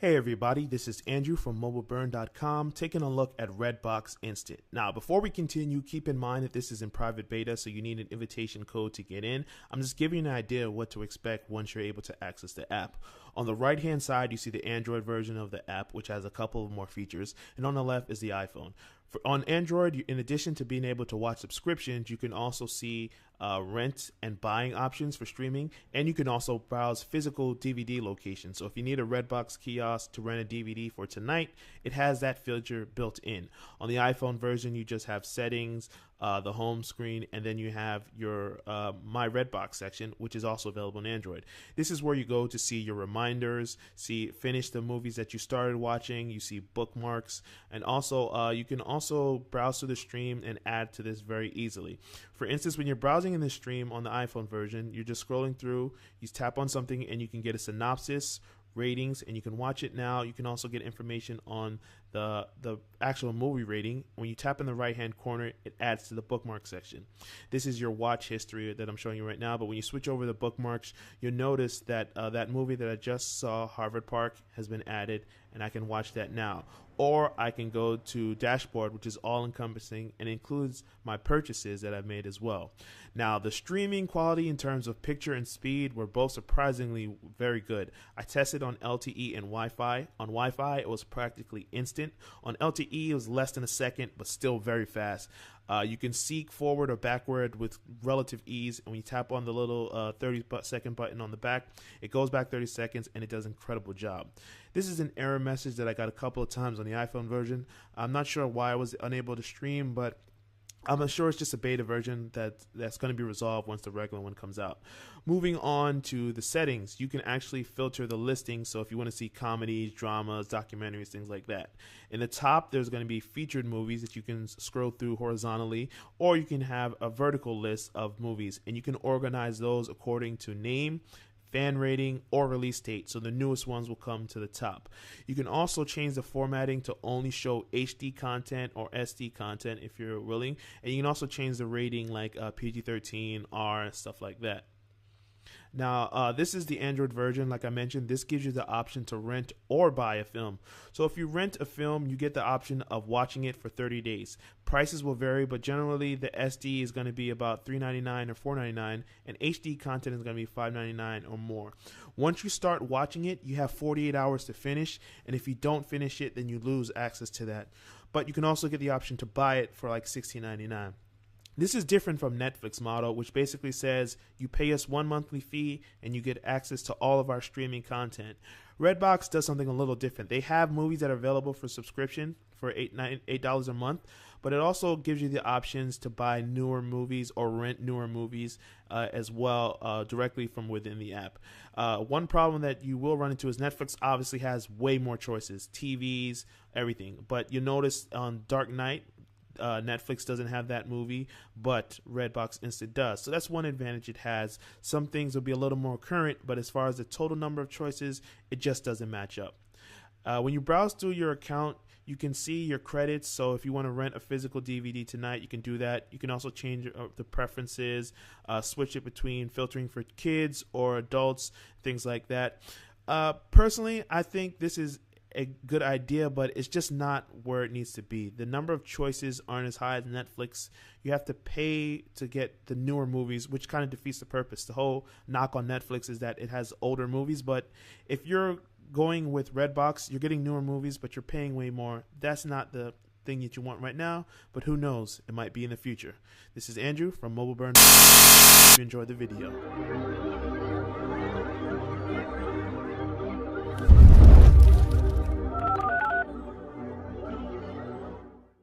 Hey everybody, this is Andrew from MobileBurn.com taking a look at Redbox Instant. Now, before we continue, keep in mind that this is in private beta, so you need an invitation code to get in. I'm just giving you an idea of what to expect once you're able to access the app. On the right-hand side, you see the Android version of the app, which has a couple of more features, and on the left is the iPhone. On Android, in addition to being able to watch subscriptions, you can also see rent and buying options for streaming, and you can also browse physical DVD locations. So if you need a Redbox kiosk to rent a DVD for tonight, it has that feature built in. On the iPhone version, you just have settings, the home screen, and then you have your My Redbox section, which is also available on Android. This is where you go to see your reminders, finish the movies that you started watching, you see bookmarks, and also you can also browse to the stream and add to this very easily. For instance, when you're browsing in the stream on the iPhone version, you're just scrolling through, you tap on something and you can get a synopsis, ratings, and you can watch it now. You can also get information on the actual movie rating. When you tap in the right hand corner, it adds to the bookmark section. This is your watch history that I'm showing you right now, but when you switch over the bookmarks, you'll notice that that movie that I just saw, Harvard Park, has been added, and I can watch that now. Or I can go to Dashboard, which is all-encompassing and includes my purchases that I've made as well. Now, the streaming quality in terms of picture and speed were both surprisingly very good. I tested on LTE and Wi-Fi. On Wi-Fi, it was practically instant. On LTE, it was less than a second, but still very fast. You can seek forward or backward with relative ease, and when you tap on the little 30-second button on the back, it goes back 30 seconds, and it does an incredible job. This is an error message that I got a couple of times on the iPhone version. I'm not sure why I was unable to stream, but I'm sure it's just a beta version that's going to be resolved once the regular one comes out. Moving on to the settings, you can actually filter the listings. So if you want to see comedies, dramas, documentaries, things like that. In the top, there's going to be featured movies that you can scroll through horizontally, or you can have a vertical list of movies, and you can organize those according to name, fan rating, or release date, so the newest ones will come to the top. You can also change the formatting to only show HD content or SD content if you're willing, and you can also change the rating like PG-13, R, stuff like that. Now, this is the Android version. Like I mentioned, this gives you the option to rent or buy a film. So if you rent a film, you get the option of watching it for 30 days. Prices will vary, but generally the SD is going to be about $3.99 or $4.99, and HD content is going to be $5.99 or more. Once you start watching it, you have 48 hours to finish, and if you don't finish it, then you lose access to that. But you can also get the option to buy it for like $16.99. This is different from Netflix model, which basically says you pay us one monthly fee and you get access to all of our streaming content. Redbox does something a little different. They have movies that are available for subscription for $8 a month, but it also gives you the options to buy newer movies or rent newer movies as well directly from within the app. One problem that you will run into is Netflix obviously has way more choices, TVs, everything. But you notice on Dark Knight, Netflix doesn't have that movie, but Redbox Instant does. So that's one advantage it has. Some things will be a little more current, but as far as the total number of choices, it just doesn't match up. When you browse through your account, you can see your credits. So if you want to rent a physical DVD tonight, you can do that. You can also change the preferences, switch it between filtering for kids or adults, things like that. Personally, I think this is a good idea, but it's just not where it needs to be. The number of choices aren't as high as Netflix. You have to pay to get the newer movies, which kind of defeats the purpose. The whole knock on Netflix is that it has older movies, but if you're going with Redbox, you're getting newer movies, but you're paying way more. That's not the thing that you want right now, but who knows? It might be in the future. This is Andrew from MobileBurn. If you enjoyed the video.